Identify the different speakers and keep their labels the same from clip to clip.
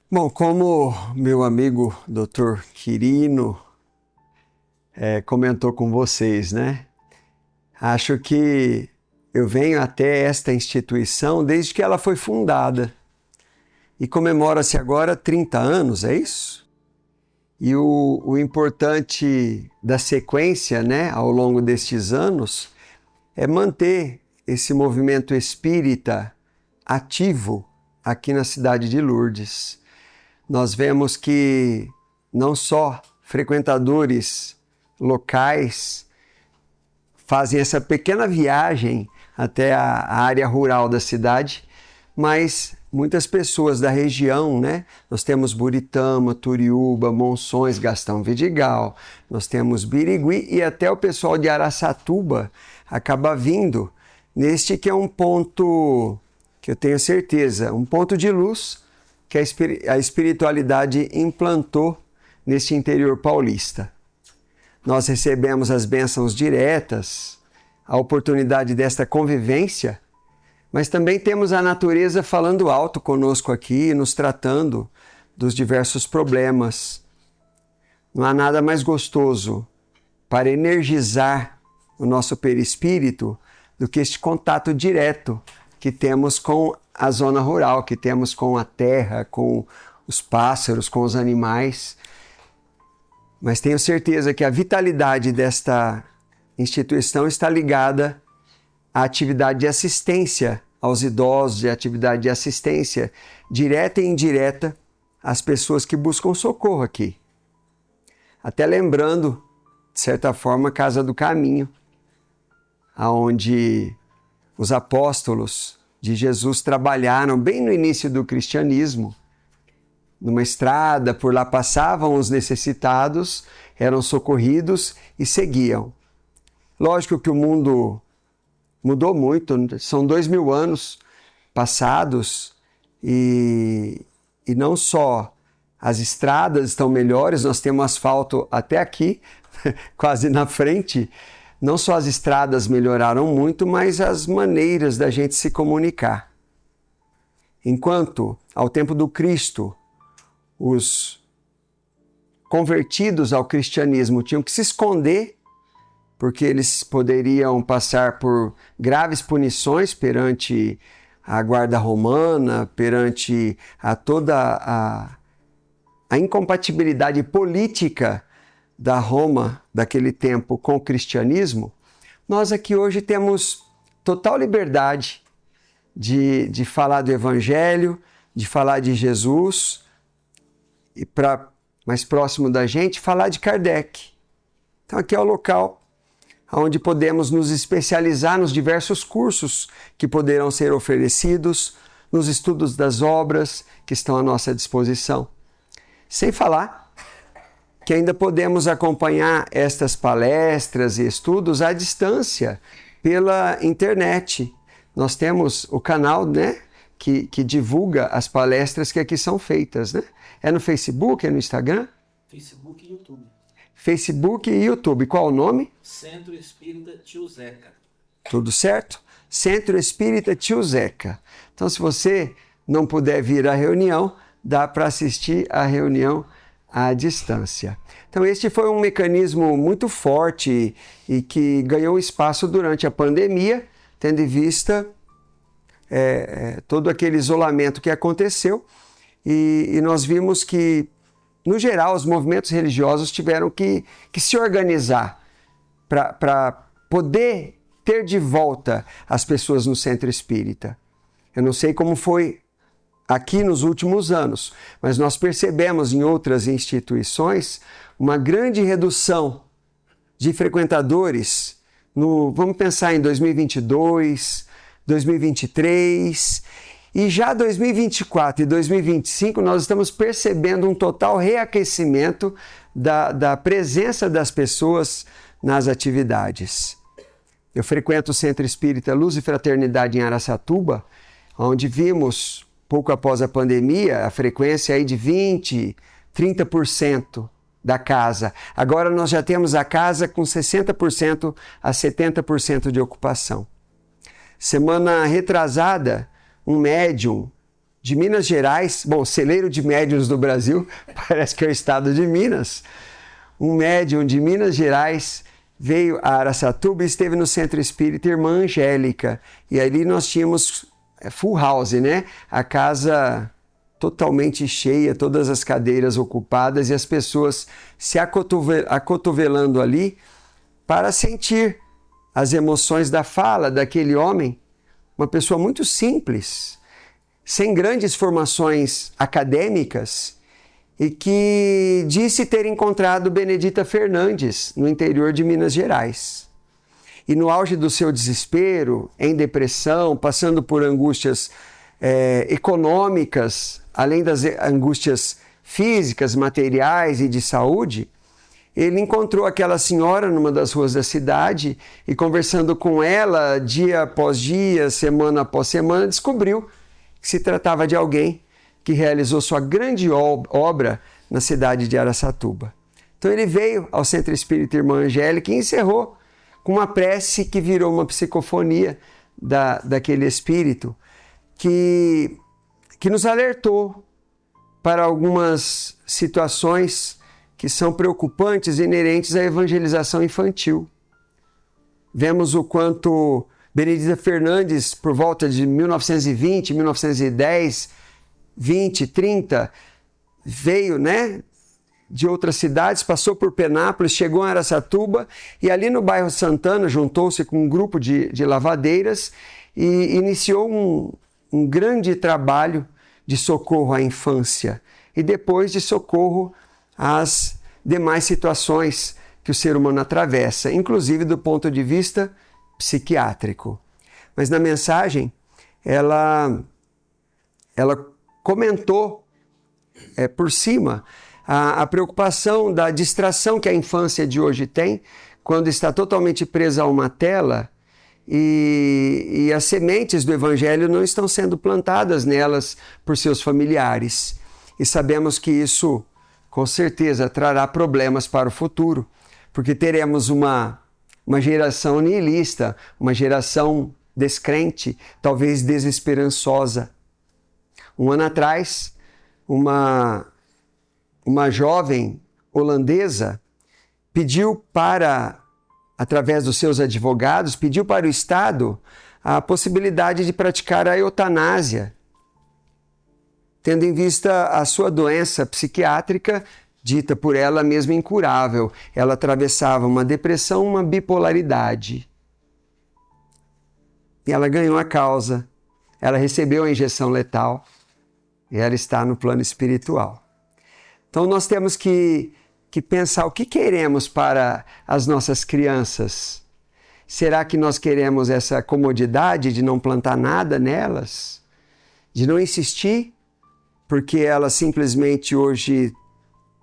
Speaker 1: Bom, como meu amigo Dr. Quirino comentou com vocês, né? Acho que eu venho até esta instituição desde que ela foi fundada. E comemora-se agora 30 anos, é isso? E o importante da sequência, né, ao longo destes anos, é manter esse movimento espírita ativo aqui na cidade de Lourdes. Nós vemos que não só frequentadores locais fazem essa pequena viagem até a área rural da cidade, mas muitas pessoas da região, né? Nós temos Buritama, Turiúba, Monções, Gastão Vidigal, nós temos Birigui e até o pessoal de Araçatuba acaba vindo neste que é um ponto que eu tenho certeza, um ponto de luz que a espiritualidade implantou neste interior paulista. Nós recebemos as bênçãos diretas, a oportunidade desta convivência, mas também temos a natureza falando alto conosco aqui, nos tratando dos diversos problemas. Não há nada mais gostoso para energizar o nosso perispírito do que este contato direto que temos com a zona rural, que temos com a terra, com os pássaros, com os animais. Mas tenho certeza que a vitalidade desta instituição está ligada à atividade de assistência aos idosos, de atividade de assistência direta e indireta às pessoas que buscam socorro aqui. Até lembrando, de certa forma, a Casa do Caminho, onde os apóstolos de Jesus trabalharam bem no início do cristianismo, numa estrada, por lá passavam os necessitados, eram socorridos e seguiam. Lógico que o mundo mudou muito, são 2000 anos passados e não só as estradas estão melhores, nós temos asfalto até aqui, quase na frente. Não só as estradas melhoraram muito, mas as maneiras da gente se comunicar. Enquanto, ao tempo do Cristo, os convertidos ao cristianismo tinham que se esconder, porque eles poderiam passar por graves punições perante a guarda romana, perante toda a incompatibilidade política da Roma daquele tempo com o cristianismo. Nós aqui hoje temos total liberdade de falar do Evangelho, de falar de Jesus, e para mais próximo da gente, falar de Kardec. Então aqui é o local onde podemos nos especializar nos diversos cursos que poderão ser oferecidos, nos estudos das obras que estão à nossa disposição. Sem falar que ainda podemos acompanhar estas palestras e estudos à distância pela internet. Nós temos o canal, né, que divulga as palestras que aqui são feitas, né? É no Facebook, é no Instagram?
Speaker 2: Facebook e YouTube.
Speaker 1: Facebook e YouTube. Qual o nome?
Speaker 2: Centro Espírita Tio Zeca.
Speaker 1: Tudo certo? Centro Espírita Tio Zeca. Então, se você não puder vir à reunião, dá para assistir à reunião à distância. Então, este foi um mecanismo muito forte e que ganhou espaço durante a pandemia, tendo em vista todo aquele isolamento que aconteceu, e nós vimos que, no geral, os movimentos religiosos tiveram que se organizar para poder ter de volta as pessoas no centro espírita. Eu não sei como foi aqui nos últimos anos, mas nós percebemos em outras instituições uma grande redução de frequentadores vamos pensar em 2022, 2023, e já 2024 e 2025 nós estamos percebendo um total reaquecimento da presença das pessoas nas atividades. Eu frequento o Centro Espírita Luz e Fraternidade em Araçatuba, onde vimos, pouco após a pandemia, a frequência aí de 20%, 30% da casa. Agora nós já temos a casa com 60% a 70% de ocupação. Semana retrasada, um médium de Minas Gerais, bom, celeiro de médiuns do Brasil, parece que é o estado de Minas. Um médium de Minas Gerais veio a Araçatuba e esteve no Centro Espírita Irmã Angélica. E ali nós tínhamos full house, né? A casa totalmente cheia, todas as cadeiras ocupadas e as pessoas se acotovelando ali para sentir as emoções da fala daquele homem, uma pessoa muito simples, sem grandes formações acadêmicas, e que disse ter encontrado Benedita Fernandes no interior de Minas Gerais. E no auge do seu desespero, em depressão, passando por angústias econômicas, além das angústias físicas, materiais e de saúde, ele encontrou aquela senhora numa das ruas da cidade e, conversando com ela dia após dia, semana após semana, descobriu que se tratava de alguém que realizou sua grande obra na cidade de Araçatuba. Então ele veio ao Centro Espírita Irmã Angélica e encerrou com uma prece que virou uma psicofonia daquele espírito que nos alertou para algumas situações que são preocupantes e inerentes à evangelização infantil. Vemos o quanto Benedita Fernandes, por volta de 1920, 1910, 20, 30, veio, né, de outras cidades, passou por Penápolis, chegou em Araçatuba e ali no bairro Santana juntou-se com um grupo de lavadeiras e iniciou um grande trabalho de socorro à infância e depois de socorro às demais situações que o ser humano atravessa, inclusive do ponto de vista psiquiátrico. Mas na mensagem, ela comentou por cima a preocupação da distração que a infância de hoje tem quando está totalmente presa a uma tela e as sementes do Evangelho não estão sendo plantadas nelas por seus familiares. E sabemos que isso, com certeza, trará problemas para o futuro, porque teremos uma geração nihilista, uma geração descrente, talvez desesperançosa. Um ano atrás, uma jovem holandesa pediu através dos seus advogados, pediu para o Estado a possibilidade de praticar a eutanásia, tendo em vista a sua doença psiquiátrica, dita por ela mesma incurável. Ela atravessava uma depressão, uma bipolaridade. E ela ganhou a causa, ela recebeu a injeção letal e ela está no plano espiritual. Então nós temos que pensar o que queremos para as nossas crianças. Será que nós queremos essa comodidade de não plantar nada nelas? De não insistir? Porque elas simplesmente hoje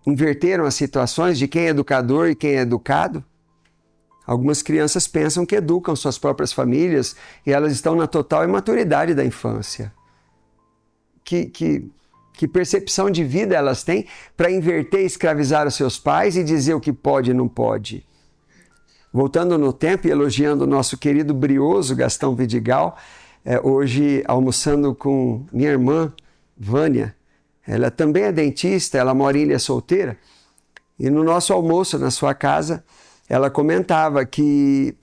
Speaker 1: inverteram as situações de quem é educador e quem é educado? Algumas crianças pensam que educam suas próprias famílias e elas estão na total imaturidade da infância. Que percepção de vida elas têm para inverter e escravizar os seus pais e dizer o que pode e não pode? Voltando no tempo e elogiando o nosso querido brioso Gastão Vidigal, hoje almoçando com minha irmã, Vânia, ela também é dentista, ela mora em Ilha Solteira, e no nosso almoço, na sua casa, ela comentava que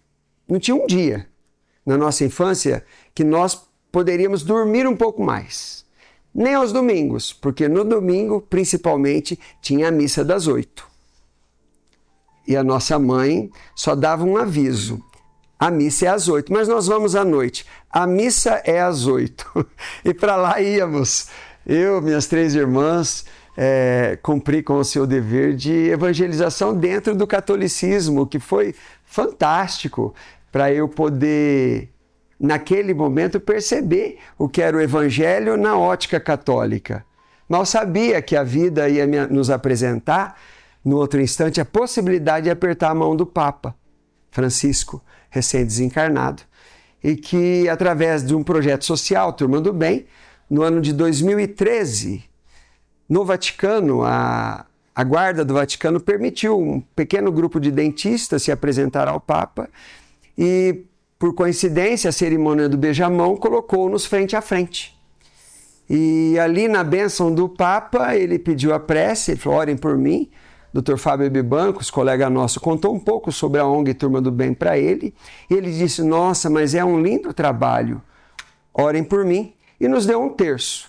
Speaker 1: não tinha um dia na nossa infância que nós poderíamos dormir um pouco mais. Nem aos domingos, porque no domingo, principalmente, tinha a missa das 8. E a nossa mãe só dava um aviso. A missa é às 8, mas nós vamos à noite. A missa é às 8. E para lá íamos. Eu, minhas 3 irmãs, cumpri com o seu dever de evangelização dentro do catolicismo, que foi fantástico para eu poder, naquele momento, perceber o que era o evangelho na ótica católica. Mal sabia que a vida ia nos apresentar, no outro instante, a possibilidade de apertar a mão do Papa Francisco, recém-desencarnado, e que, através de um projeto social, Turma do Bem, no ano de 2013, no Vaticano, a guarda do Vaticano permitiu um pequeno grupo de dentistas se apresentar ao Papa e, por coincidência, a cerimônia do beijamão colocou-nos frente a frente. E ali na bênção do Papa, ele pediu a prece, ele falou, orem por mim. Dr. Fábio Bibancos, colega nosso, contou um pouco sobre a ONG Turma do Bem para ele. E ele disse, nossa, mas é um lindo trabalho, orem por mim. E nos deu um terço.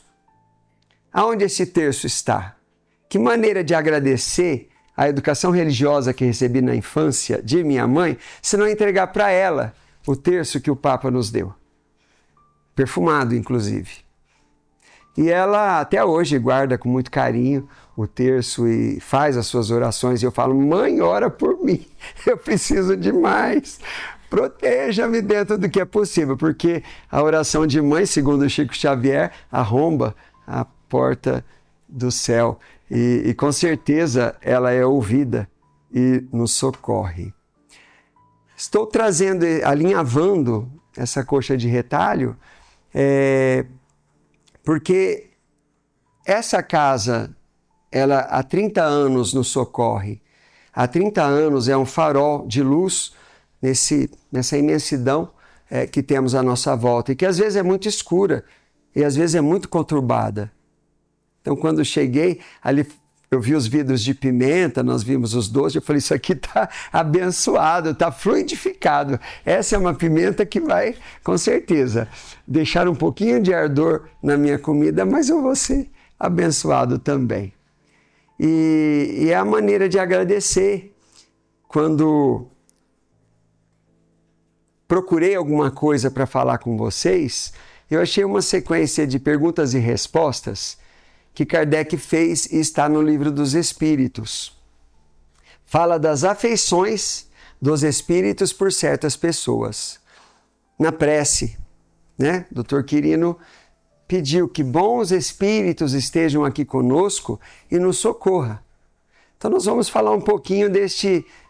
Speaker 1: Aonde esse terço está? Que maneira de agradecer a educação religiosa que recebi na infância de minha mãe, se não entregar para ela o terço que o Papa nos deu. Perfumado, inclusive. E ela até hoje guarda com muito carinho o terço e faz as suas orações. E eu falo, mãe, ora por mim, eu preciso de mais. Proteja-me dentro do que é possível, porque a oração de mãe, segundo Chico Xavier, arromba a porta do céu. E com certeza ela é ouvida e nos socorre. Estou trazendo, alinhavando essa coxa de retalho, porque essa casa, ela há 30 anos nos socorre. Há 30 anos é um farol de luz nessa imensidão que temos à nossa volta e que às vezes é muito escura e às vezes é muito conturbada. Então, quando cheguei, ali eu vi os vidros de pimenta, nós vimos os doces, eu falei, isso aqui está abençoado, está fluidificado. Essa é uma pimenta que vai, com certeza, deixar um pouquinho de ardor na minha comida, mas eu vou ser abençoado também. E é a maneira de agradecer. Quando procurei alguma coisa para falar com vocês, eu achei uma sequência de perguntas e respostas que Kardec fez e está no Livro dos Espíritos. Fala das afeições dos espíritos por certas pessoas. Na prece, né? Dr. Quirino pediu que bons espíritos estejam aqui conosco e nos socorra. Então nós vamos falar um pouquinho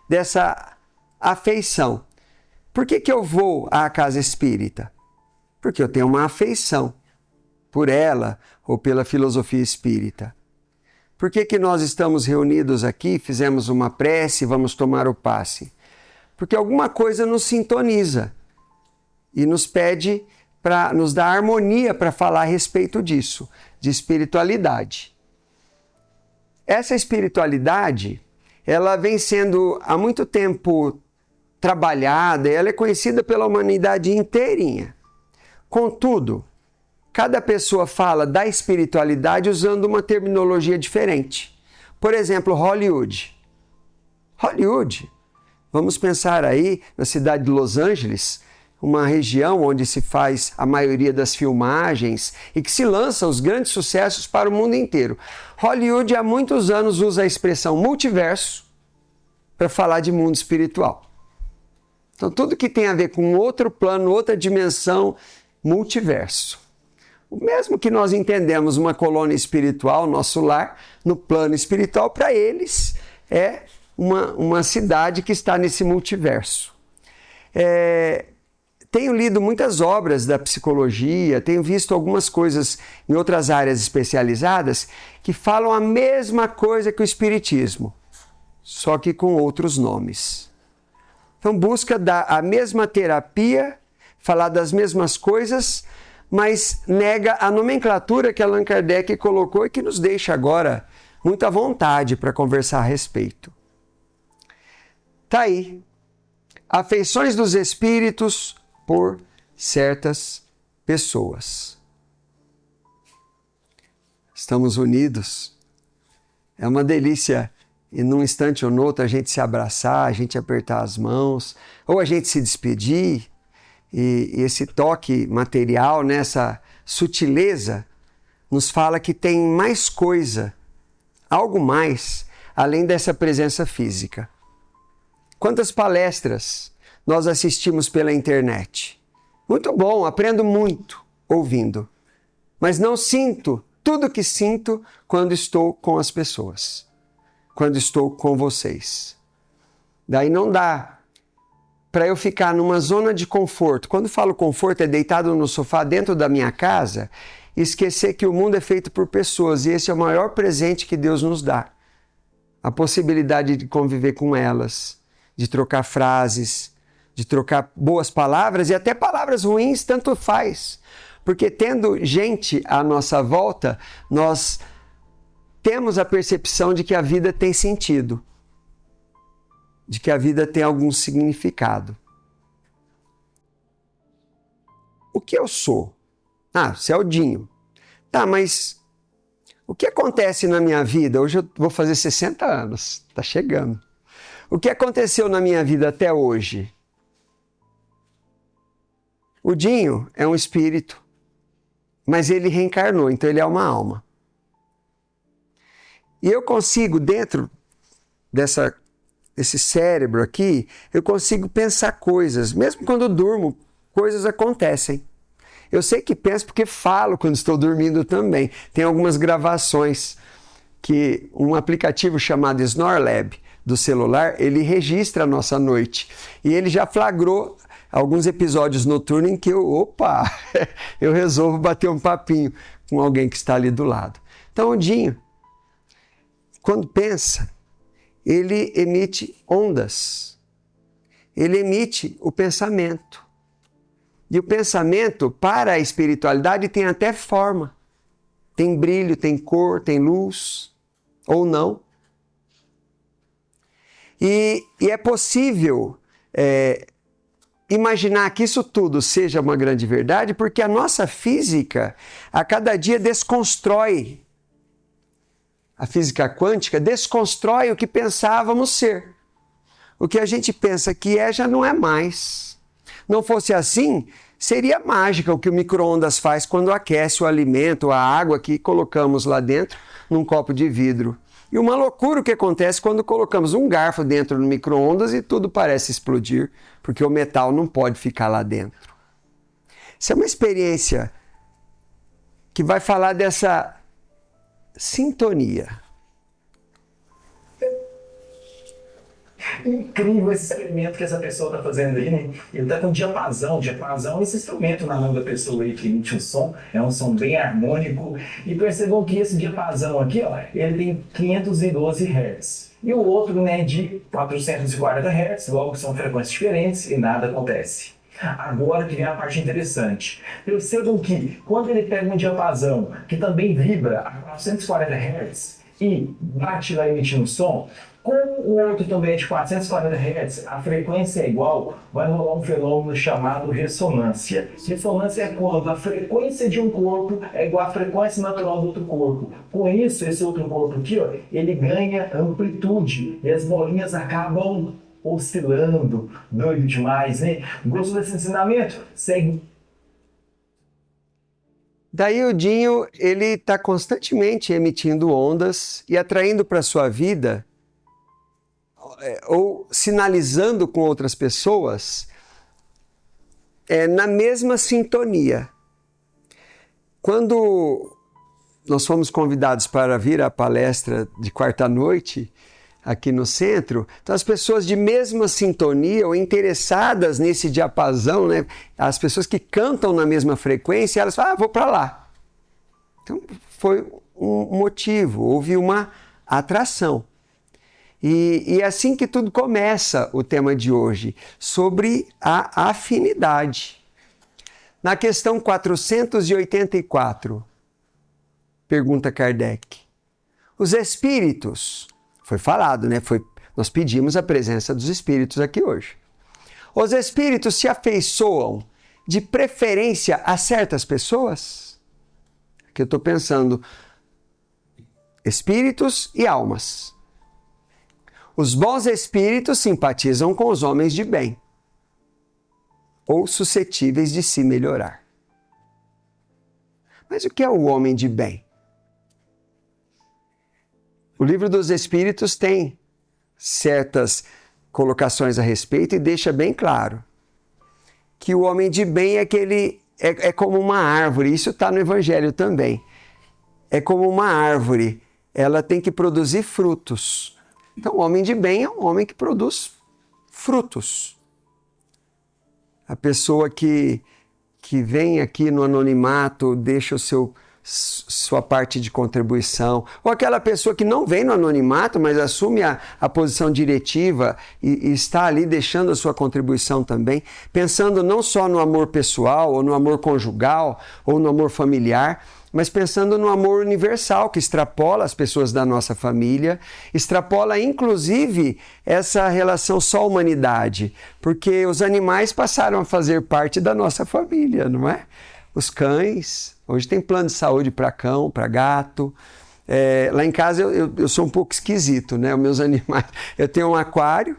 Speaker 1: dessa afeição. Por que eu vou à casa espírita? Porque eu tenho uma afeição por ela ou pela filosofia espírita. Por que nós estamos reunidos aqui, fizemos uma prece e vamos tomar o passe? Porque alguma coisa nos sintoniza e nos pede para nos dar harmonia para falar a respeito disso, de espiritualidade. Essa espiritualidade, ela vem sendo há muito tempo trabalhada, ela é conhecida pela humanidade inteirinha. Contudo, cada pessoa fala da espiritualidade usando uma terminologia diferente. Por exemplo, Hollywood. Hollywood, vamos pensar aí na cidade de Los Angeles, uma região onde se faz a maioria das filmagens e que se lança os grandes sucessos para o mundo inteiro. Hollywood há muitos anos usa a expressão multiverso para falar de mundo espiritual. Então tudo que tem a ver com outro plano, outra dimensão, multiverso. O mesmo que nós entendemos uma colônia espiritual, nosso lar, no plano espiritual, para eles é uma cidade que está nesse multiverso. Tenho lido muitas obras da psicologia, tenho visto algumas coisas em outras áreas especializadas que falam a mesma coisa que o espiritismo, só que com outros nomes. Então busca dar a mesma terapia, falar das mesmas coisas, mas nega a nomenclatura que Allan Kardec colocou e que nos deixa agora muita vontade para conversar a respeito. Tá aí. Afeições dos espíritos por certas pessoas. Estamos unidos. É uma delícia, e num instante ou no outro, a gente se abraçar, a gente apertar as mãos, ou a gente se despedir. E esse toque material, nessa sutileza, nos fala que tem mais coisa, algo mais, além dessa presença física. Quantas palestras nós assistimos pela internet? Muito bom, aprendo muito ouvindo, mas não sinto tudo que sinto quando estou com as pessoas, quando estou com vocês. Daí não dá para eu ficar numa zona de conforto. Quando falo conforto, é deitado no sofá dentro da minha casa e esquecer que o mundo é feito por pessoas e esse é o maior presente que Deus nos dá. A possibilidade de conviver com elas, de trocar frases, de trocar boas palavras e até palavras ruins, tanto faz. Porque tendo gente à nossa volta, nós temos a percepção de que a vida tem sentido, de que a vida tem algum significado. O que eu sou? Ah, você é o Dinho. Tá, mas o que acontece na minha vida? Hoje eu vou fazer 60 anos, tá chegando. O que aconteceu na minha vida até hoje? O Dinho é um espírito, mas ele reencarnou, então ele é uma alma. E eu consigo, dentro desse cérebro aqui, eu consigo pensar coisas. Mesmo quando eu durmo, coisas acontecem. Eu sei que penso porque falo quando estou dormindo também. Tem algumas gravações que um aplicativo chamado Snorlab do celular, ele registra a nossa noite. E ele já flagrou alguns episódios noturnos em que eu resolvo bater um papinho com alguém que está ali do lado. Então o Dinho, quando pensa, ele emite ondas. Ele emite o pensamento. E o pensamento, para a espiritualidade, tem até forma. Tem brilho, tem cor, tem luz, ou não. E é possível imaginar que isso tudo seja uma grande verdade, porque a nossa física, a cada dia, desconstrói. A física quântica desconstrói o que pensávamos ser. O que a gente pensa que é, já não é mais. Não fosse assim, seria mágica o que o micro-ondas faz quando aquece o alimento, a água que colocamos lá dentro num copo de vidro. E uma loucura o que acontece quando colocamos um garfo dentro do micro-ondas e tudo parece explodir, porque o metal não pode ficar lá dentro. Isso é uma experiência que vai falar dessa sintonia.
Speaker 3: Incrível esse experimento que essa pessoa está fazendo aí, né? Ele está com diapasão. Diapasão é esse instrumento na mão da pessoa aí que emite um som. É um som bem harmônico. E percebam que esse diapasão aqui, ó, ele tem 512 Hz. E o outro, né, de 440 Hz. Logo são frequências diferentes e nada acontece. Agora que vem a parte interessante. Percebam que quando ele pega um diapasão que também vibra a 440 Hz e bate lá emitindo som, com o outro também de 440 Hz, a frequência é igual, vai rolar um fenômeno chamado ressonância. Ressonância é quando a frequência de um corpo é igual à frequência natural do outro corpo. Com isso, esse outro corpo aqui, ó, ele ganha amplitude e as bolinhas acabam oscilando. Doido demais, né? Gostou desse ensinamento? Segue.
Speaker 1: Daí o Dinho, ele está constantemente emitindo ondas e atraindo para a sua vida ou sinalizando com outras pessoas na mesma sintonia. Quando nós fomos convidados para vir à palestra de quarta-noite aqui no centro, então as pessoas de mesma sintonia ou interessadas nesse diapasão, né, as pessoas que cantam na mesma frequência, elas falam, vou para lá. Então foi um motivo, houve uma atração. E é assim que tudo começa o tema de hoje, sobre a afinidade. Na questão 484, pergunta Kardec, os espíritos, foi falado, né? Nós pedimos a presença dos espíritos aqui hoje. Os espíritos se afeiçoam de preferência a certas pessoas? Aqui eu estou pensando, espíritos e almas. Os bons espíritos simpatizam com os homens de bem, ou suscetíveis de se melhorar. Mas o que é o homem de bem? O Livro dos Espíritos tem certas colocações a respeito e deixa bem claro que o homem de bem é que ele é como uma árvore, isso está no Evangelho também. É como uma árvore, ela tem que produzir frutos. Então, o homem de bem é um homem que produz frutos. A pessoa que vem aqui no anonimato, deixa o seu sua parte de contribuição, ou aquela pessoa que não vem no anonimato, mas assume a posição diretiva e está ali deixando a sua contribuição também, pensando não só no amor pessoal, ou no amor conjugal, ou no amor familiar, mas pensando no amor universal, que extrapola as pessoas da nossa família, extrapola inclusive essa relação só humanidade, porque os animais passaram a fazer parte da nossa família, não é? Os cães, hoje tem plano de saúde para cão, para gato. Lá em casa eu sou um pouco esquisito, né? Os meus animais, eu tenho um aquário,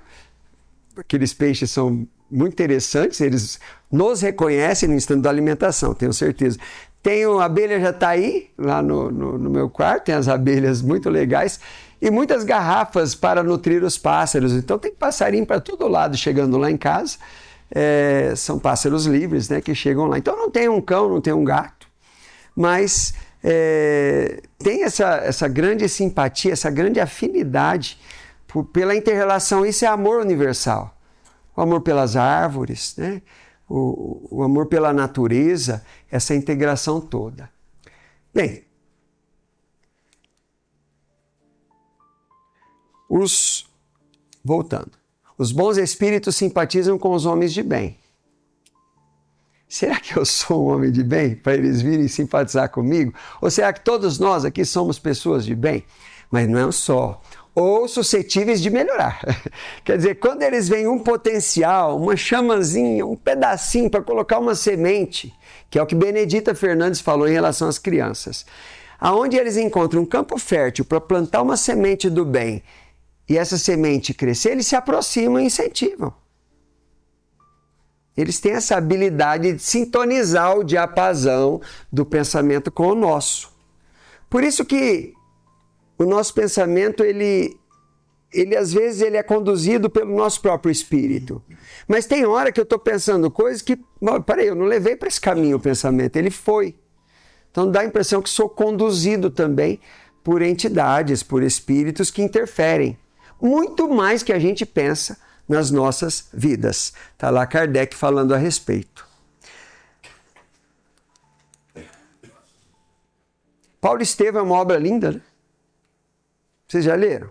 Speaker 1: aqueles peixes são muito interessantes, eles nos reconhecem no instante da alimentação, tenho certeza. Tenho abelha jataí lá no meu quarto, tem as abelhas muito legais e muitas garrafas para nutrir os pássaros. Então tem passarinho para todo lado chegando lá em casa. São pássaros livres, né, que chegam lá. Então não tem um cão, não tem um gato, mas tem essa grande simpatia, essa grande afinidade pela inter-relação. Isso é amor universal. O amor pelas árvores, né? O amor pela natureza, essa integração toda. Bem, voltando. Os bons espíritos simpatizam com os homens de bem. Será que eu sou um homem de bem para eles virem simpatizar comigo? Ou será que todos nós aqui somos pessoas de bem? Mas não é só. Ou suscetíveis de melhorar. Quer dizer, quando eles veem um potencial, uma chamazinha, um pedacinho para colocar uma semente, que é o que Benedita Fernandes falou em relação às crianças, aonde eles encontram um campo fértil para plantar uma semente do bem e essa semente crescer, eles se aproximam e incentivam. Eles têm essa habilidade de sintonizar o diapasão do pensamento com o nosso. Por isso que o nosso pensamento, ele às vezes ele é conduzido pelo nosso próprio espírito. Mas tem hora que eu estou pensando coisas que, peraí, eu não levei para esse caminho o pensamento, ele foi. Então dá a impressão que sou conduzido também por entidades, por espíritos que interferem. Muito mais que a gente pensa nas nossas vidas. Está lá Kardec falando a respeito. Paulo Estevam é uma obra linda, né? Vocês já leram?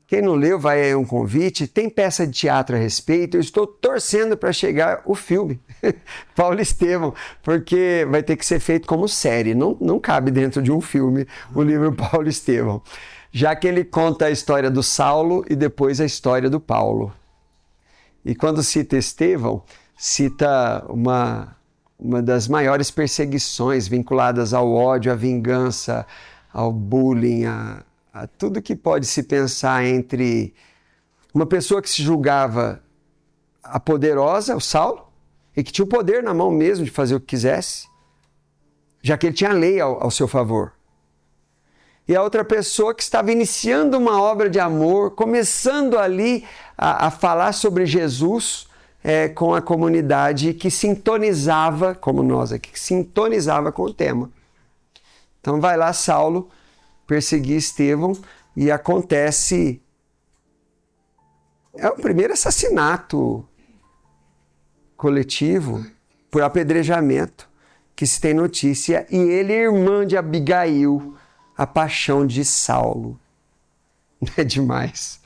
Speaker 1: Quem não leu, vai aí um convite. Tem peça de teatro a respeito. Eu estou torcendo para chegar o filme, Paulo Estevam, porque vai ter que ser feito como série. Não cabe dentro de um filme o livro Paulo Estevam, já que ele conta a história do Saulo e depois a história do Paulo. E quando cita Estevão, cita uma das maiores perseguições vinculadas ao ódio, à vingança, ao bullying, a tudo que pode se pensar entre uma pessoa que se julgava a poderosa, o Saulo, e que tinha o poder na mão mesmo de fazer o que quisesse, já que ele tinha a lei ao seu favor. E a outra pessoa que estava iniciando uma obra de amor, começando ali a falar sobre Jesus com a comunidade que sintonizava, como nós aqui, que sintonizava com o tema. Então vai lá Saulo perseguir Estevão e acontece... É o primeiro assassinato coletivo por apedrejamento que se tem notícia. E ele é irmã de Abigail, a paixão de Saulo. É demais.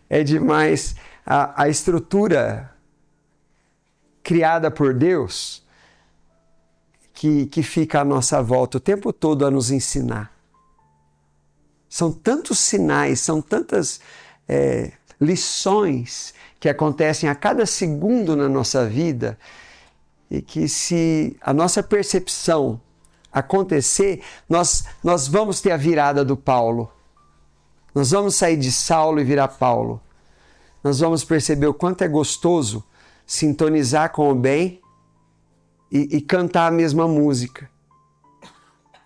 Speaker 1: É demais a estrutura criada por Deus que fica à nossa volta o tempo todo a nos ensinar. São tantos sinais, são tantas lições que acontecem a cada segundo na nossa vida e que se a nossa percepção acontecer, nós vamos ter a virada do Paulo. Nós vamos sair de Saulo e virar Paulo. Nós vamos perceber o quanto é gostoso sintonizar com o bem e cantar a mesma música.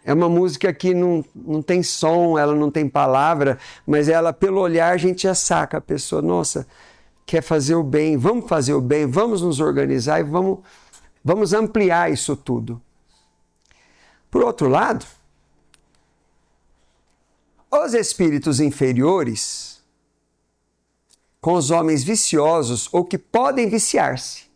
Speaker 1: É uma música que não tem som, ela não tem palavra, mas ela, pelo olhar, a gente já saca a pessoa. Nossa, quer fazer o bem, vamos fazer o bem, vamos nos organizar e vamos ampliar isso tudo. Por outro lado, os espíritos inferiores, com os homens viciosos ou que podem viciar-se.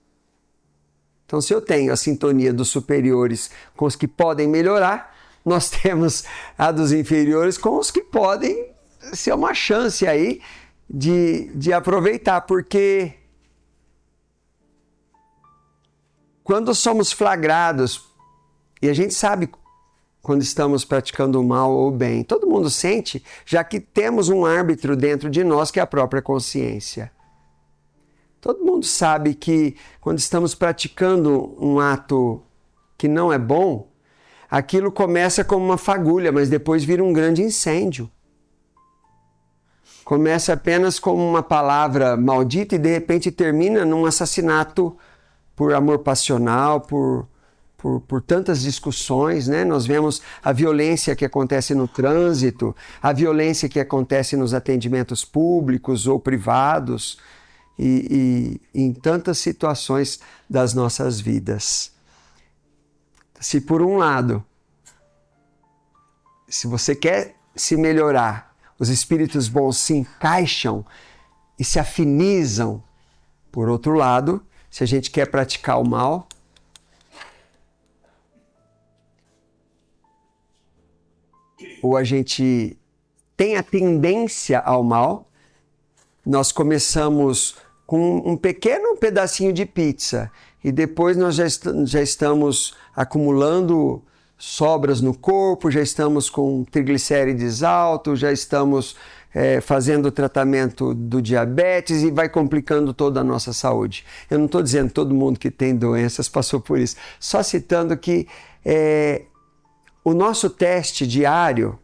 Speaker 1: Então, se eu tenho a sintonia dos superiores com os que podem melhorar, nós temos a dos inferiores com os que podem ser uma chance aí de aproveitar, porque quando somos flagrados, e a gente sabe quando estamos praticando o mal ou o bem, todo mundo sente, já que temos um árbitro dentro de nós que é a própria consciência. Todo mundo sabe que quando estamos praticando um ato que não é bom, aquilo começa como uma fagulha, mas depois vira um grande incêndio. Começa apenas como uma palavra maldita e de repente termina num assassinato por amor passional, por tantas discussões, né? Nós vemos a violência que acontece no trânsito, a violência que acontece nos atendimentos públicos ou privados e em tantas situações das nossas vidas. Se por um lado, se você quer se melhorar, os espíritos bons se encaixam e se afinizam. Por outro lado, se a gente quer praticar o mal, ou a gente tem a tendência ao mal, nós começamos com um pequeno pedacinho de pizza e depois nós já estamos acumulando sobras no corpo, já estamos com triglicérides altos, já estamos fazendo o tratamento do diabetes e vai complicando toda a nossa saúde. Eu não estou dizendo que todo mundo que tem doenças passou por isso, só citando que o nosso teste diário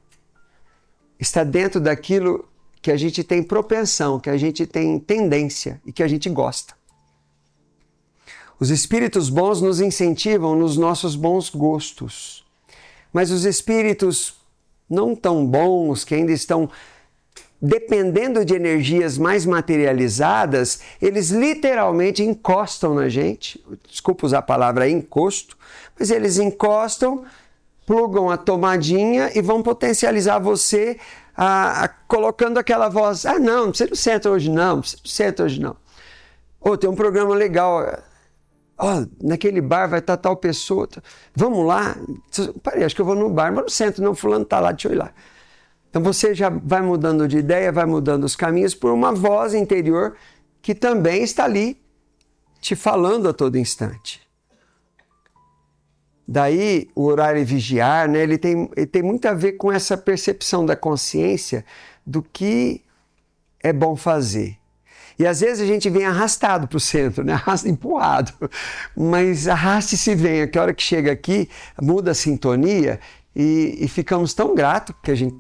Speaker 1: está dentro daquilo que a gente tem propensão, que a gente tem tendência e que a gente gosta. Os espíritos bons nos incentivam nos nossos bons gostos, mas os espíritos não tão bons, que ainda estão dependendo de energias mais materializadas, eles literalmente encostam na gente. Desculpa usar a palavra encosto, mas eles encostam, plugam a tomadinha e vão potencializar você colocando aquela voz: ah, não, você não senta hoje não, você não senta hoje não. Tem um programa legal, naquele bar vai estar tal pessoa, vamos lá. Parei, acho que eu vou no bar, mas não sento não, fulano está lá, deixa eu ir lá. Então você já vai mudando de ideia, vai mudando os caminhos por uma voz interior que também está ali te falando a todo instante. Daí o orar e vigiar, né, ele tem muito a ver com essa percepção da consciência do que é bom fazer. E às vezes a gente vem arrastado para o centro, né? Empurrado. Mas arraste-se e venha, que a hora que chega aqui, muda a sintonia e ficamos tão gratos que a gente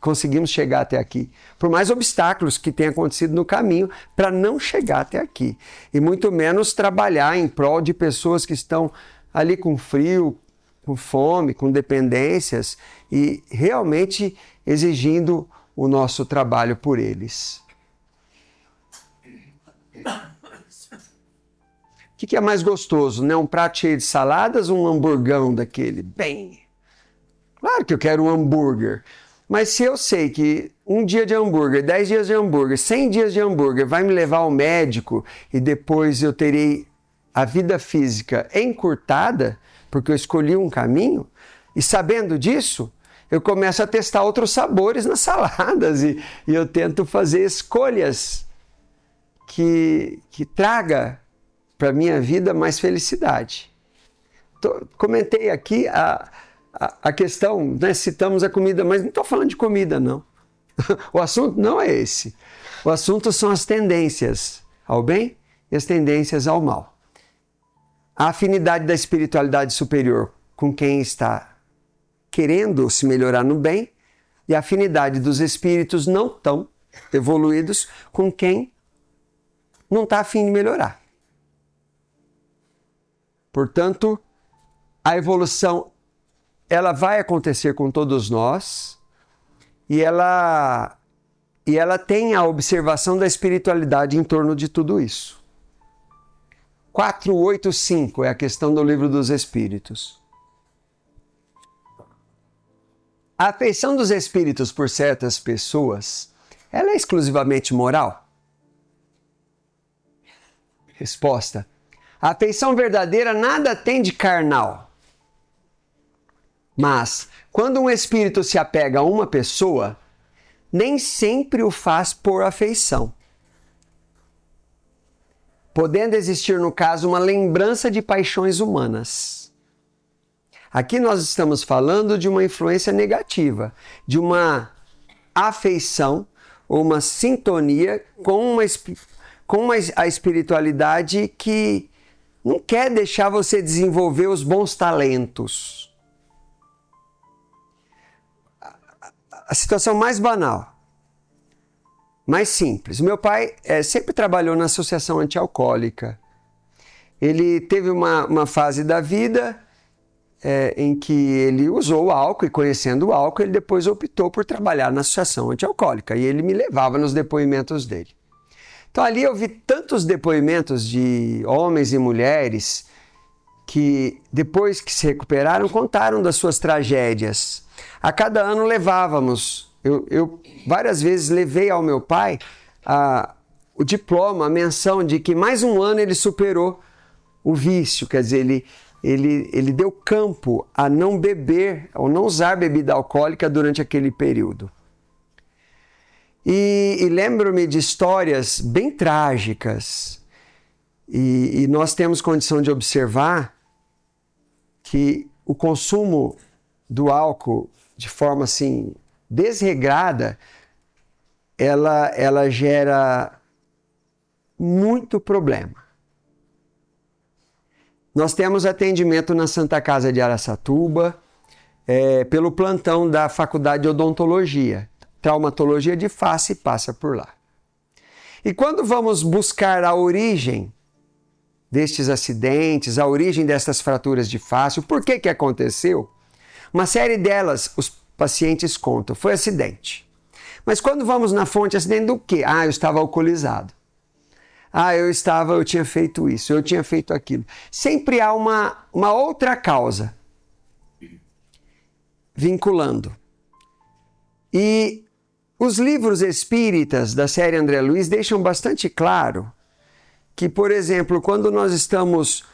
Speaker 1: conseguimos chegar até aqui. Por mais obstáculos que tenham acontecido no caminho para não chegar até aqui. E muito menos trabalhar em prol de pessoas que estão ali com frio, com fome, com dependências e realmente exigindo o nosso trabalho por eles. O que é mais gostoso, né? Um prato cheio de saladas ou um hamburgão daquele? Bem, claro que eu quero um hambúrguer, mas se eu sei que um dia de hambúrguer, 10 dias de hambúrguer, 100 dias de hambúrguer vai me levar ao médico e depois eu terei a vida física encurtada, porque eu escolhi um caminho, e sabendo disso, eu começo a testar outros sabores nas saladas e eu tento fazer escolhas que traga para a minha vida mais felicidade. Comentei aqui a questão, né, citamos a comida, mas não estou falando de comida, não. O assunto não é esse. O assunto são as tendências ao bem e as tendências ao mal. A afinidade da espiritualidade superior com quem está querendo se melhorar no bem e a afinidade dos espíritos não tão evoluídos com quem não está afim de melhorar. Portanto, a evolução ela vai acontecer com todos nós e ela tem a observação da espiritualidade em torno de tudo isso. 485 é a questão do Livro dos Espíritos. A afeição dos espíritos por certas pessoas, ela é exclusivamente moral? Resposta: A afeição verdadeira nada tem de carnal. Mas, quando um espírito se apega a uma pessoa, nem sempre o faz por afeição. Podendo existir, no caso, uma lembrança de paixões humanas. Aqui nós estamos falando de uma influência negativa, de uma afeição ou uma sintonia com a espiritualidade que não quer deixar você desenvolver os bons talentos. A situação mais banal, mais simples. Meu pai sempre trabalhou na associação antialcoólica. Ele teve uma fase da vida em que ele usou o álcool, e conhecendo o álcool, ele depois optou por trabalhar na associação antialcoólica. E ele me levava nos depoimentos dele. Então ali eu vi tantos depoimentos de homens e mulheres que, depois que se recuperaram, contaram das suas tragédias. A cada ano levávamos, eu várias vezes levei ao meu pai o diploma, a menção de que mais um ano ele superou o vício, quer dizer, ele deu campo a não beber, ou não usar bebida alcoólica durante aquele período. E lembro-me de histórias bem trágicas, e nós temos condição de observar que o consumo do álcool de forma assim desregrada, ela gera muito problema. Nós temos atendimento na Santa Casa de Araçatuba, pelo plantão da Faculdade de Odontologia. Traumatologia de face passa por lá. E quando vamos buscar a origem destes acidentes, a origem destas fraturas de face, o porquê que aconteceu, uma série delas os pacientes contam, foi acidente. Mas quando vamos na fonte, acidente do quê? Eu estava alcoolizado. Eu tinha feito isso, eu tinha feito aquilo. Sempre há uma outra causa vinculando. E os livros espíritas da série André Luiz deixam bastante claro que, por exemplo, quando nós estamos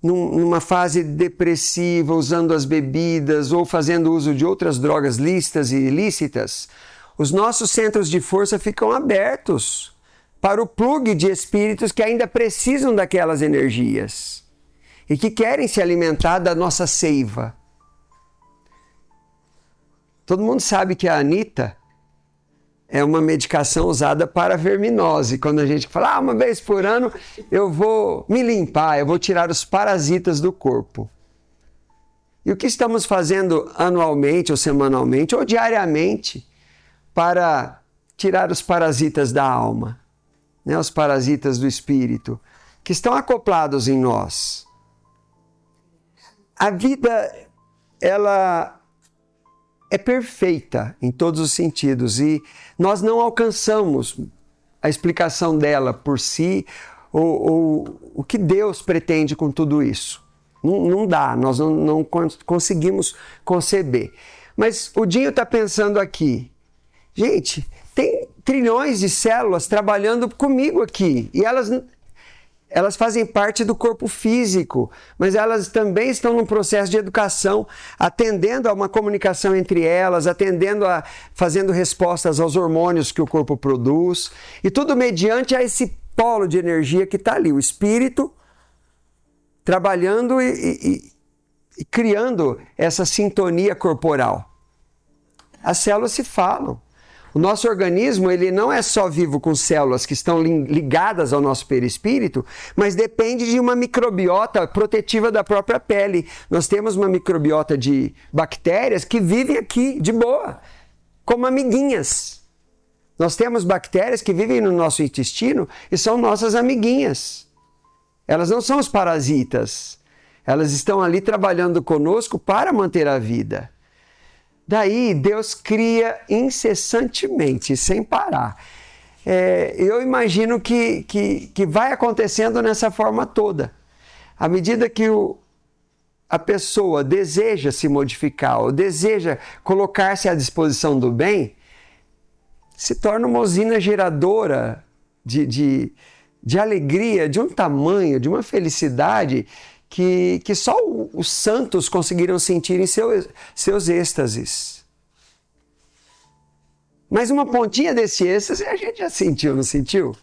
Speaker 1: numa fase depressiva, usando as bebidas ou fazendo uso de outras drogas lícitas e ilícitas, os nossos centros de força ficam abertos para o plugue de espíritos que ainda precisam daquelas energias e que querem se alimentar da nossa seiva. Todo mundo sabe que a Anita é uma medicação usada para verminose. Quando a gente fala, uma vez por ano eu vou me limpar, eu vou tirar os parasitas do corpo. E o que estamos fazendo anualmente, ou semanalmente, ou diariamente, para tirar os parasitas da alma, né? Os parasitas do espírito, que estão acoplados em nós? A vida, ela é perfeita em todos os sentidos e nós não alcançamos a explicação dela por si ou o que Deus pretende com tudo isso. Não dá, nós não conseguimos conceber. Mas o Dinho está pensando aqui, gente, tem trilhões de células trabalhando comigo aqui e elas fazem parte do corpo físico, mas elas também estão num processo de educação, atendendo a uma comunicação entre elas, fazendo respostas aos hormônios que o corpo produz, e tudo mediante a esse polo de energia que está ali, o espírito trabalhando e criando essa sintonia corporal. As células se falam. O nosso organismo, ele não é só vivo com células que estão ligadas ao nosso perispírito, mas depende de uma microbiota protetiva da própria pele. Nós temos uma microbiota de bactérias que vivem aqui de boa, como amiguinhas. Nós temos bactérias que vivem no nosso intestino e são nossas amiguinhas. Elas não são os parasitas. Elas estão ali trabalhando conosco para manter a vida. Daí Deus cria incessantemente, sem parar. Eu imagino que vai acontecendo nessa forma toda. À medida que a pessoa deseja se modificar ou deseja colocar-se à disposição do bem, se torna uma usina geradora de de alegria, de um tamanho, de uma felicidade que só os santos conseguiram sentir em seus êxtases. Mas uma pontinha desse êxtase a gente já sentiu, não sentiu?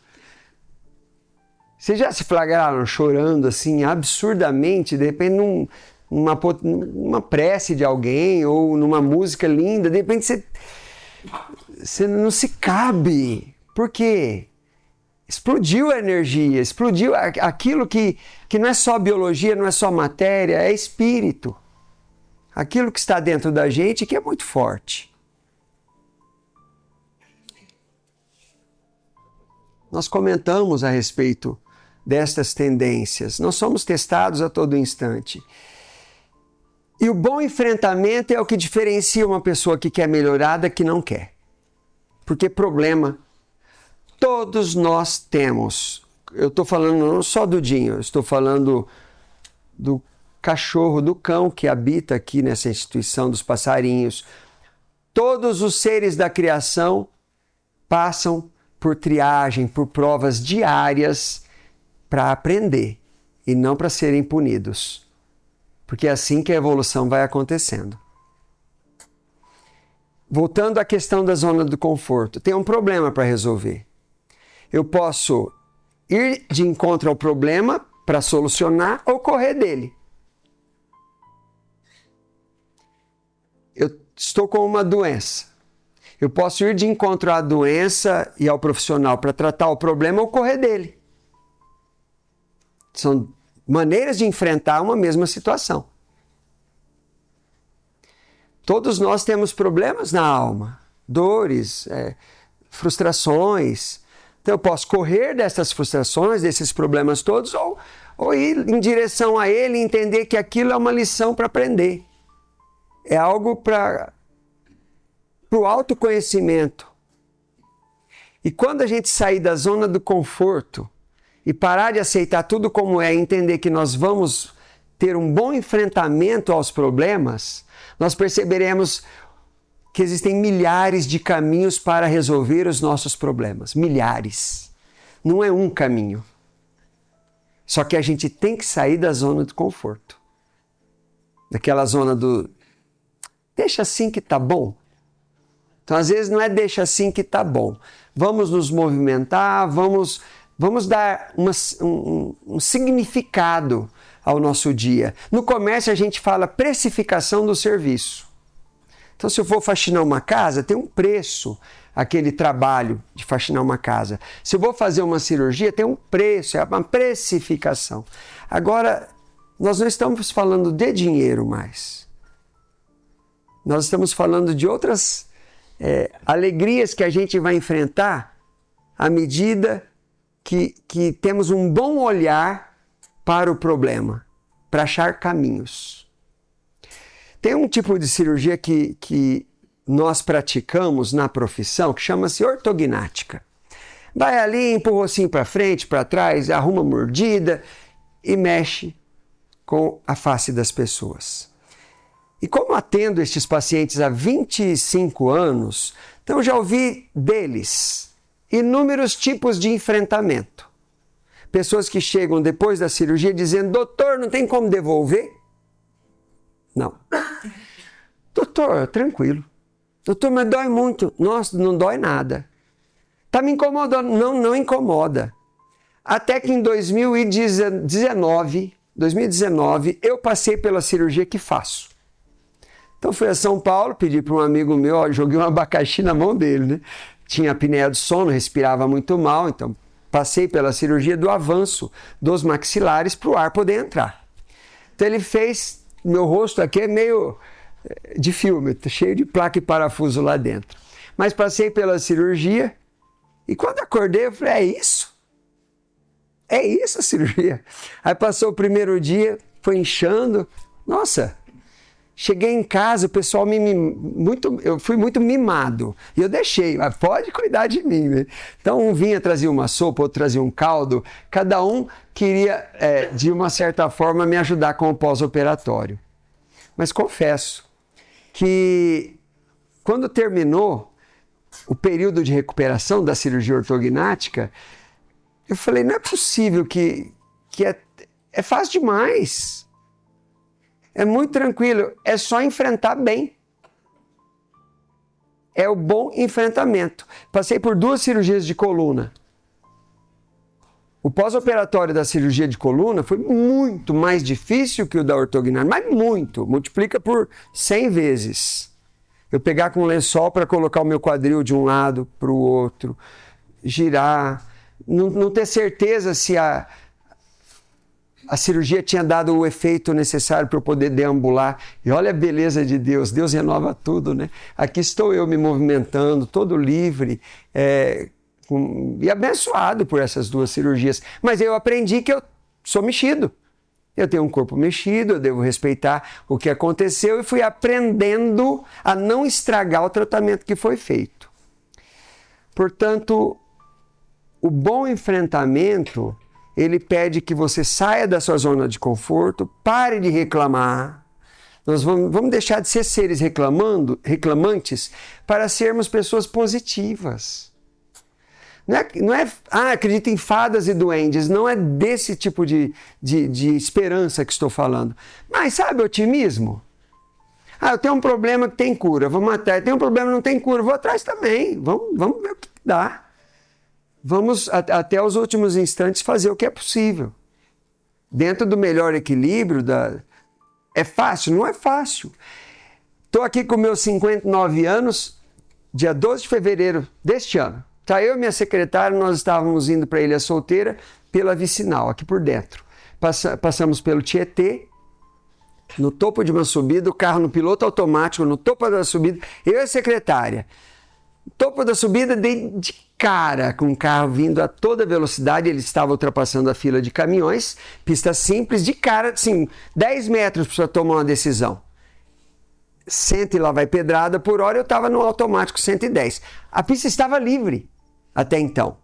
Speaker 1: Vocês já se flagraram chorando assim absurdamente, de repente numa prece de alguém ou numa música linda, de repente você não se cabe. Por quê? Explodiu a energia, explodiu aquilo que não é só biologia, não é só matéria, é espírito. Aquilo que está dentro da gente que é muito forte. Nós comentamos a respeito destas tendências. Nós somos testados a todo instante. E o bom enfrentamento é o que diferencia uma pessoa que quer melhorar da que não quer. Porque problema todos nós temos. Eu estou falando não só do Dinho, eu estou falando do cachorro, do cão que habita aqui nessa instituição, dos passarinhos. Todos os seres da criação passam por triagem, por provas diárias para aprender e não para serem punidos. Porque é assim que a evolução vai acontecendo. Voltando à questão da zona do conforto, tem um problema para resolver. Eu posso ir de encontro ao problema para solucionar ou correr dele. Eu estou com uma doença. Eu posso ir de encontro à doença e ao profissional para tratar o problema ou correr dele. São maneiras de enfrentar uma mesma situação. Todos nós temos problemas na alma, dores, frustrações. Então eu posso correr dessas frustrações, desses problemas todos, ou ir em direção a ele e entender que aquilo é uma lição para aprender. É algo para o autoconhecimento. E quando a gente sair da zona do conforto e parar de aceitar tudo como é e entender que nós vamos ter um bom enfrentamento aos problemas, nós perceberemos que existem milhares de caminhos para resolver os nossos problemas. Milhares. Não é um caminho. Só que a gente tem que sair da zona de conforto. Daquela zona do deixa assim que tá bom. Então, às vezes, não é deixa assim que tá bom. Vamos nos movimentar, vamos dar um significado ao nosso dia. No comércio, a gente fala precificação do serviço. Então, se eu for faxinar uma casa, tem um preço aquele trabalho de faxinar uma casa. Se eu vou fazer uma cirurgia, tem um preço, é uma precificação. Agora, nós não estamos falando de dinheiro mais. Nós estamos falando de outras alegrias que a gente vai enfrentar à medida que temos um bom olhar para o problema, para achar caminhos. Tem um tipo de cirurgia que nós praticamos na profissão que chama-se ortognática. Vai ali, empurra o ossinho para frente, para trás, arruma mordida e mexe com a face das pessoas. E como atendo estes pacientes há 25 anos, então eu já ouvi deles inúmeros tipos de enfrentamento. Pessoas que chegam depois da cirurgia dizendo: doutor, não tem como devolver? Não. Doutor, tranquilo. Doutor, mas dói muito. Nossa, não dói nada. Está me incomodando? Não incomoda. Até que em 2019, eu passei pela cirurgia que faço. Então fui a São Paulo, pedi para um amigo meu, joguei um abacaxi na mão dele, né? Tinha apneia do sono, respirava muito mal, então passei pela cirurgia do avanço dos maxilares para o ar poder entrar. Então ele fez, meu rosto aqui é meio de filme, cheio de placa e parafuso lá dentro. Mas passei pela cirurgia e quando acordei eu falei: é isso? É isso a cirurgia? Aí passou o primeiro dia, foi inchando, nossa... Cheguei em casa, o pessoal eu fui muito mimado. E eu deixei, mas pode cuidar de mim, né? Então um vinha, trazia uma sopa, outro trazia um caldo. Cada um queria, de uma certa forma, me ajudar com o pós-operatório. Mas confesso que quando terminou o período de recuperação da cirurgia ortognática, Eu falei, não é possível que é fácil demais. É muito tranquilo, é só enfrentar bem. É o bom enfrentamento. Passei por 2 cirurgias de coluna. O pós-operatório da cirurgia de coluna foi muito mais difícil que o da ortognática, mas muito, multiplica por 100 vezes. Eu pegar com um lençol para colocar o meu quadril de um lado para o outro, girar, não ter certeza se a cirurgia tinha dado o efeito necessário para eu poder deambular. E olha a beleza de Deus, Deus renova tudo, né? Aqui estou eu me movimentando, todo livre, e abençoado por essas 2 cirurgias. Mas eu aprendi que eu sou mexido. Eu tenho um corpo mexido, eu devo respeitar o que aconteceu e fui aprendendo a não estragar o tratamento que foi feito. Portanto, o bom enfrentamento, ele pede que você saia da sua zona de conforto, pare de reclamar. Nós vamos deixar de ser seres reclamantes para sermos pessoas positivas. Não é acredita em fadas e duendes, não é desse tipo de esperança que estou falando. Mas sabe otimismo? Eu tenho um problema que tem cura, vou matar. Eu tenho um problema que não tem cura, vou atrás também. Vamos ver o que dá. Vamos até os últimos instantes fazer o que é possível. Dentro do melhor equilíbrio, é fácil? Não é fácil. Estou aqui com meus 59 anos, dia 12 de fevereiro deste ano. Tá, eu e minha secretária, nós estávamos indo para Ilha Solteira pela Vicinal, aqui por dentro. Passamos pelo Tietê, no topo de uma subida, o carro no piloto automático, no topo da subida, eu e a secretária. Topo da subida, dei de cara com o carro vindo a toda velocidade, ele estava ultrapassando a fila de caminhões, pista simples, de cara, assim, 10 metros para tomar uma decisão. 100 e lá vai pedrada por hora, eu estava no automático 110. A pista estava livre até então.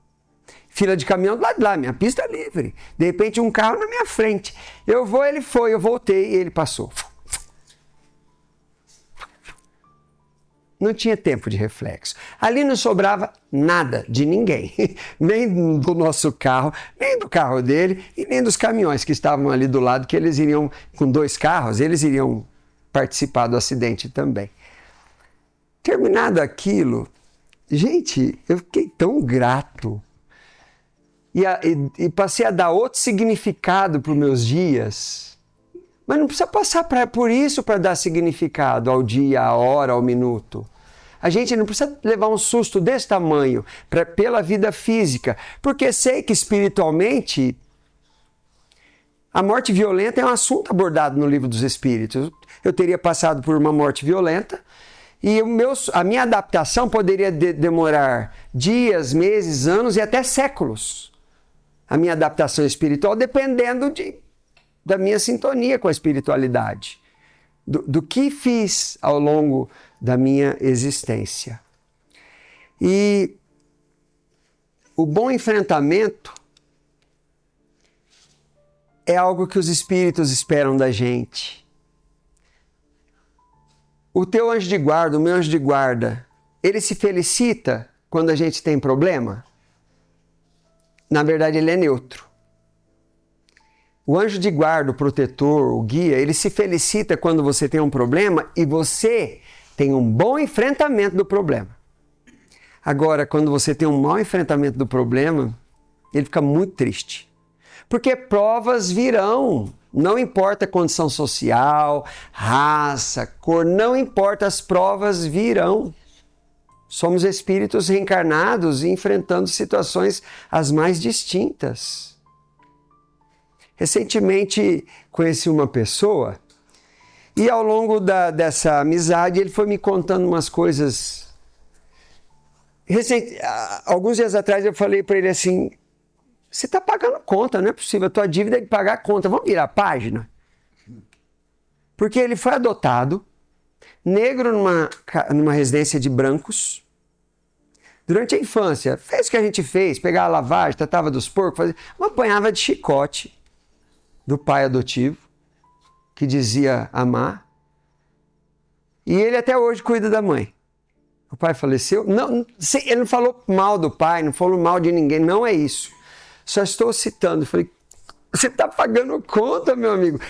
Speaker 1: Fila de caminhão do lado de lá, minha pista livre. De repente um carro na minha frente. Eu vou, ele foi, eu voltei e ele passou. Não tinha tempo de reflexo. Ali não sobrava nada de ninguém. Nem do nosso carro, nem do carro dele e nem dos caminhões que estavam ali do lado, que eles iriam, com 2 carros, eles iriam participar do acidente também. Terminado aquilo, gente, eu fiquei tão grato e passei a dar outro significado para os meus dias. Mas não precisa passar por isso para dar significado ao dia, à hora, ao minuto. A gente não precisa levar um susto desse tamanho pela vida física, porque sei que espiritualmente a morte violenta é um assunto abordado no Livro dos Espíritos. Eu teria passado por uma morte violenta e a minha adaptação poderia demorar dias, meses, anos e até séculos. A minha adaptação espiritual dependendo da minha sintonia com a espiritualidade, do que fiz ao longo da minha existência. E o bom enfrentamento é algo que os espíritos esperam da gente. O teu anjo de guarda, o meu anjo de guarda, ele se felicita quando a gente tem problema? Na verdade, ele é neutro. O anjo de guarda, o protetor, o guia, ele se felicita quando você tem um problema e você tem um bom enfrentamento do problema. Agora, quando você tem um mau enfrentamento do problema, ele fica muito triste. Porque provas virão. Não importa a condição social, raça, cor, não importa, as provas virão. Somos espíritos reencarnados e enfrentando situações as mais distintas. Recentemente conheci uma pessoa e ao longo dessa amizade ele foi me contando umas coisas. Alguns dias atrás eu falei para ele assim: você está pagando conta, não é possível, a tua dívida é de pagar conta, vamos virar a página? Porque ele foi adotado, negro numa residência de brancos, durante a infância, fez o que a gente fez, pegava a lavagem, tratava dos porcos, apanhava de chicote do pai adotivo, que dizia amar, e ele até hoje cuida da mãe. O pai faleceu, não, ele não falou mal do pai, não falou mal de ninguém, não é isso. Só estou citando. Eu falei, você está pagando conta, meu amigo.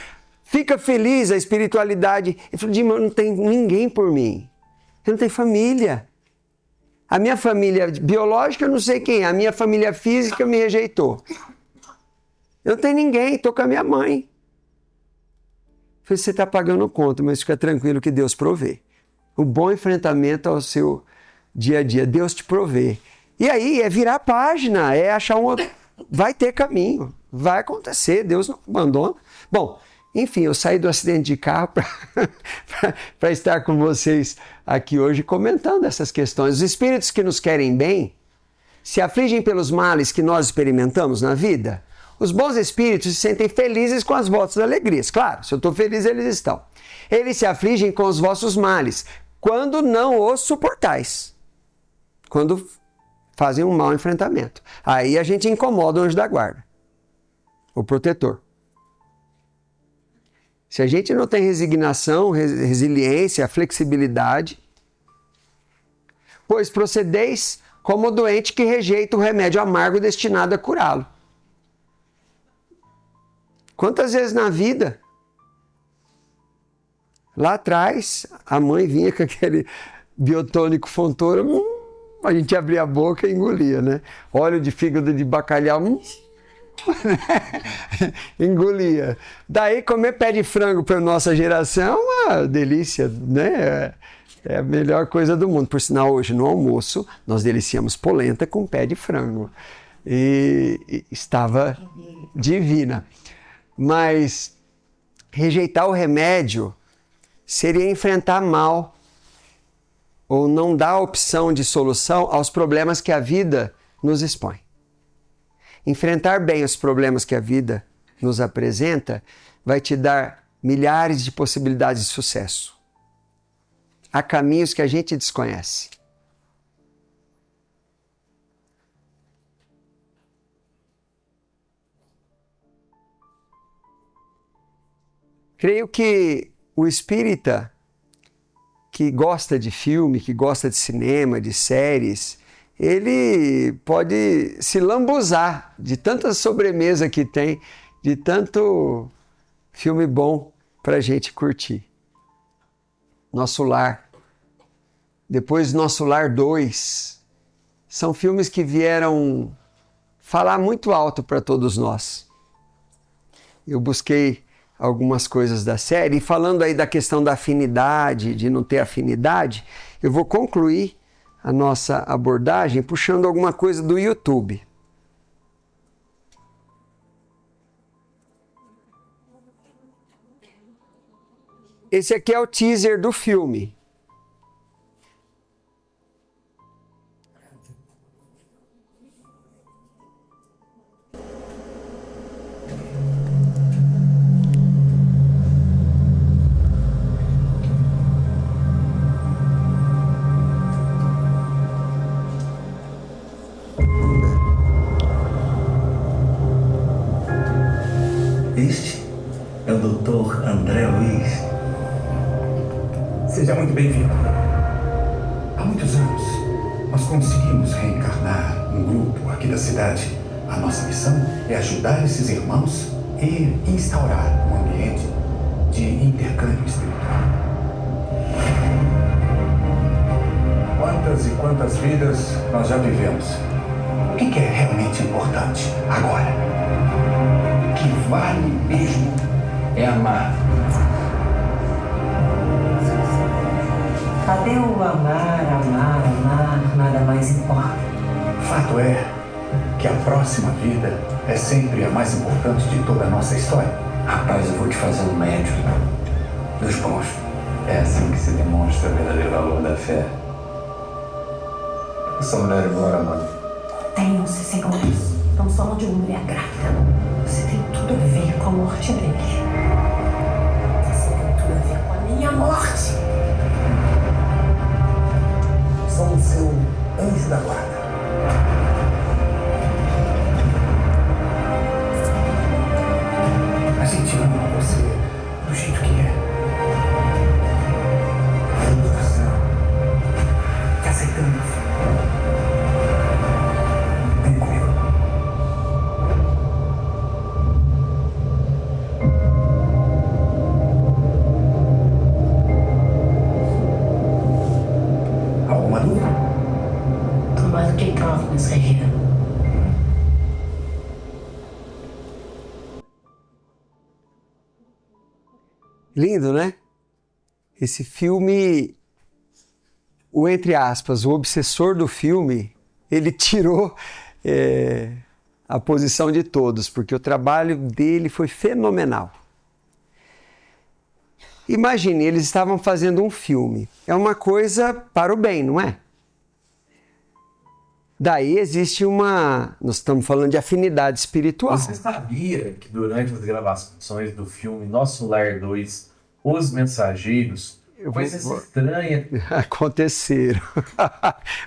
Speaker 1: Fica feliz a espiritualidade. Ele falou, Dima, não tem ninguém por mim. Eu não tenho família. A minha família biológica, eu não sei quem é. A minha família física me rejeitou. Eu não tenho ninguém, estou com a minha mãe. Eu falei, você está pagando conta, mas fica tranquilo que Deus provê. O bom enfrentamento ao seu dia a dia, Deus te provê. E aí é virar a página, é achar um outro... Vai ter caminho, vai acontecer, Deus não abandona. Bom, enfim, eu saí do acidente de carro para estar com vocês aqui hoje comentando essas questões. Os espíritos que nos querem bem se afligem pelos males que nós experimentamos na vida. Os bons espíritos se sentem felizes com as vossas alegrias. Claro, se eu estou feliz, eles estão. Eles se afligem com os vossos males, quando não os suportais. Quando fazem um mau enfrentamento. Aí a gente incomoda o anjo da guarda, o protetor. Se a gente não tem resignação, resiliência, flexibilidade, pois procedeis como o doente que rejeita o remédio amargo destinado a curá-lo. Quantas vezes na vida, lá atrás, a mãe vinha com aquele biotônico Fontoura, a gente abria a boca e engolia, né? Óleo de fígado de bacalhau, engolia. Daí comer pé de frango para nossa geração é uma delícia, né? É a melhor coisa do mundo. Por sinal, hoje no almoço, nós deliciamos polenta com pé de frango. E estava divina. Mas rejeitar o remédio seria enfrentar mal ou não dar opção de solução aos problemas que a vida nos expõe. Enfrentar bem os problemas que a vida nos apresenta vai te dar milhares de possibilidades de sucesso. Há caminhos que a gente desconhece. Creio que o espírita que gosta de filme, que gosta de cinema, de séries, ele pode se lambuzar de tanta sobremesa que tem, de tanto filme bom para a gente curtir. Nosso Lar, depois Nosso Lar 2, são filmes que vieram falar muito alto para todos nós. Eu busquei algumas coisas da série, e falando aí da questão da afinidade, de não ter afinidade, eu vou concluir a nossa abordagem puxando alguma coisa do YouTube. Esse aqui é o teaser do filme.
Speaker 4: Este é o Dr. André Luiz.
Speaker 5: Seja muito bem-vindo. Há muitos anos, nós conseguimos reencarnar um grupo aqui da cidade. A nossa missão é ajudar esses irmãos e instaurar um ambiente de intercâmbio espiritual. Quantas e quantas vidas nós já vivemos? O que é realmente importante agora? O que vale mesmo é amar.
Speaker 6: Cadê o amar, nada mais importa?
Speaker 5: Fato é que a próxima vida é sempre a mais importante de toda a nossa história.
Speaker 4: Rapaz, eu vou te fazer um médium dos bons. É assim que se demonstra o verdadeiro valor da fé. Essa mulher embora, mano.
Speaker 6: Tenham-se segundos. Estamos falando de uma mulher grávida. Você tem tudo a ver com a morte dele. Você tem tudo a ver com a minha morte.
Speaker 5: Sou o seu anjo da guarda. A gente ama você do jeito que é. Do coração. Te aceitamos. Vem comigo.
Speaker 6: problems for him.
Speaker 1: Lindo, né? Esse filme, o entre aspas, o obsessor do filme, ele tirou a posição de todos, porque o trabalho dele foi fenomenal. Imagine, eles estavam fazendo um filme. É uma coisa para o bem, não é? Daí existe nós estamos falando de afinidade espiritual.
Speaker 7: Você sabia que durante as gravações do filme Nosso Lar 2, Os Mensageiros, coisas estranhas
Speaker 1: aconteceram.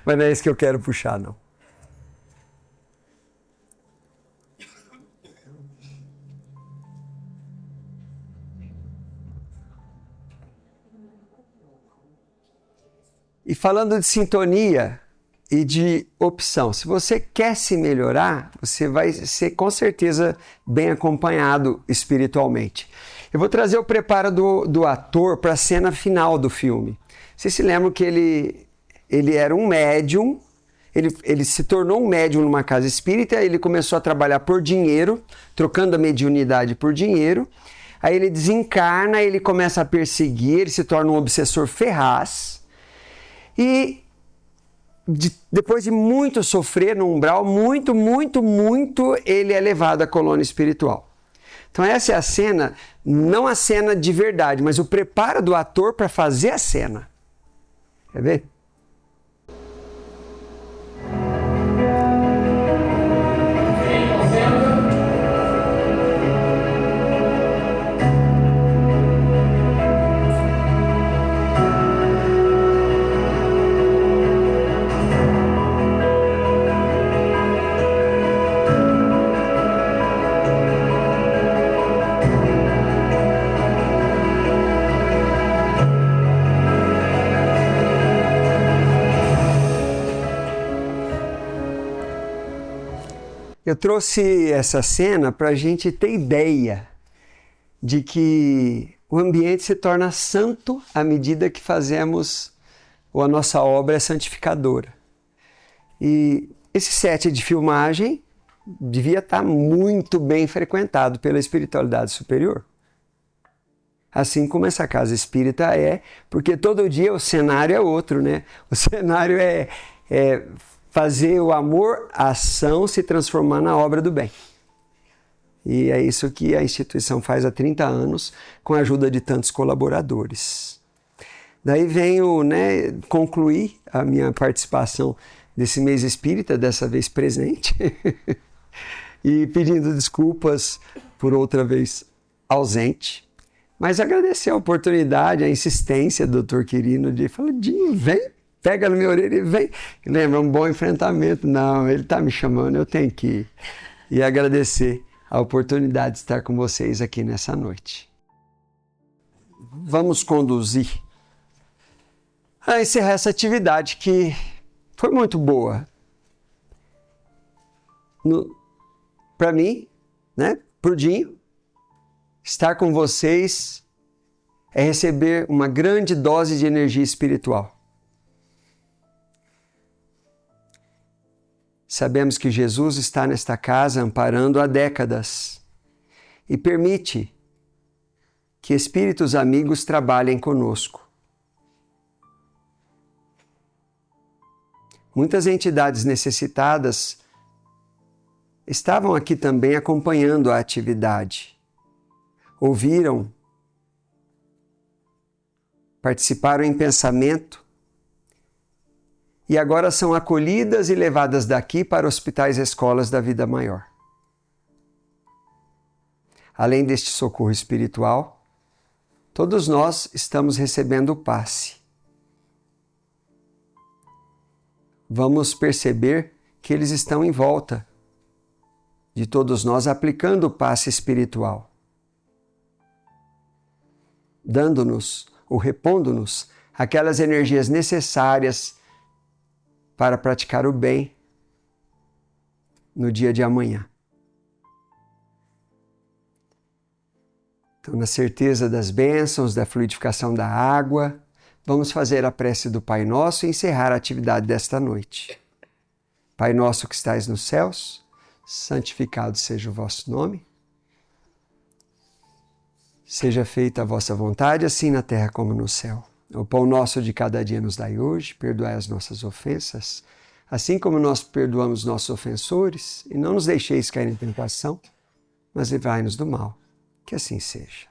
Speaker 1: Mas não é isso que eu quero puxar, não. E falando de sintonia e de opção, se você quer se melhorar, você vai ser com certeza bem acompanhado espiritualmente. Eu vou trazer o preparo do ator para a cena final do filme. Vocês se lembram que ele era um médium, ele se tornou um médium numa casa espírita, ele começou a trabalhar por dinheiro, trocando a mediunidade por dinheiro. Aí ele desencarna, ele começa a perseguir, ele se torna um obsessor ferraz. E depois de muito sofrer no umbral, muito, ele é levado à colônia espiritual. Então essa é a cena, não a cena de verdade, mas o preparo do ator para fazer a cena. Quer ver? Eu trouxe essa cena para a gente ter ideia de que o ambiente se torna santo à medida que fazemos, ou a nossa obra é santificadora. E esse set de filmagem devia estar muito bem frequentado pela espiritualidade superior. Assim como essa casa espírita é, porque todo dia o cenário é outro, né? O cenário é fazer o amor, a ação se transformar na obra do bem. E é isso que a instituição faz há 30 anos, com a ajuda de tantos colaboradores. Daí venho concluir a minha participação desse mês espírita, dessa vez presente, e pedindo desculpas por outra vez ausente, mas agradecer a oportunidade, a insistência do Dr. Quirino de falar, Dinho, vem, pega na minha orelha e vem. Lembra, um bom enfrentamento. Não, ele está me chamando, eu tenho que ir. E agradecer a oportunidade de estar com vocês aqui nessa noite. Vamos conduzir a encerrar essa atividade que foi muito boa. Para mim, para o Dinho, estar com vocês é receber uma grande dose de energia espiritual. Sabemos que Jesus está nesta casa amparando há décadas e permite que espíritos amigos trabalhem conosco. Muitas entidades necessitadas estavam aqui também acompanhando a atividade. Ouviram, participaram em pensamento, e agora são acolhidas e levadas daqui para hospitais e escolas da vida maior. Além deste socorro espiritual, todos nós estamos recebendo o passe. Vamos perceber que eles estão em volta de todos nós aplicando o passe espiritual, dando-nos ou repondo-nos aquelas energias necessárias para praticar o bem no dia de amanhã. Então, na certeza das bênçãos, da fluidificação da água, vamos fazer a prece do Pai Nosso e encerrar a atividade desta noite. Pai nosso que estais nos céus, santificado seja o vosso nome. Seja feita a vossa vontade, assim na terra como no céu. O pão nosso de cada dia nos dai hoje, perdoai as nossas ofensas, assim como nós perdoamos nossos ofensores, e não nos deixeis cair em tentação, mas livrai-nos do mal. Que assim seja.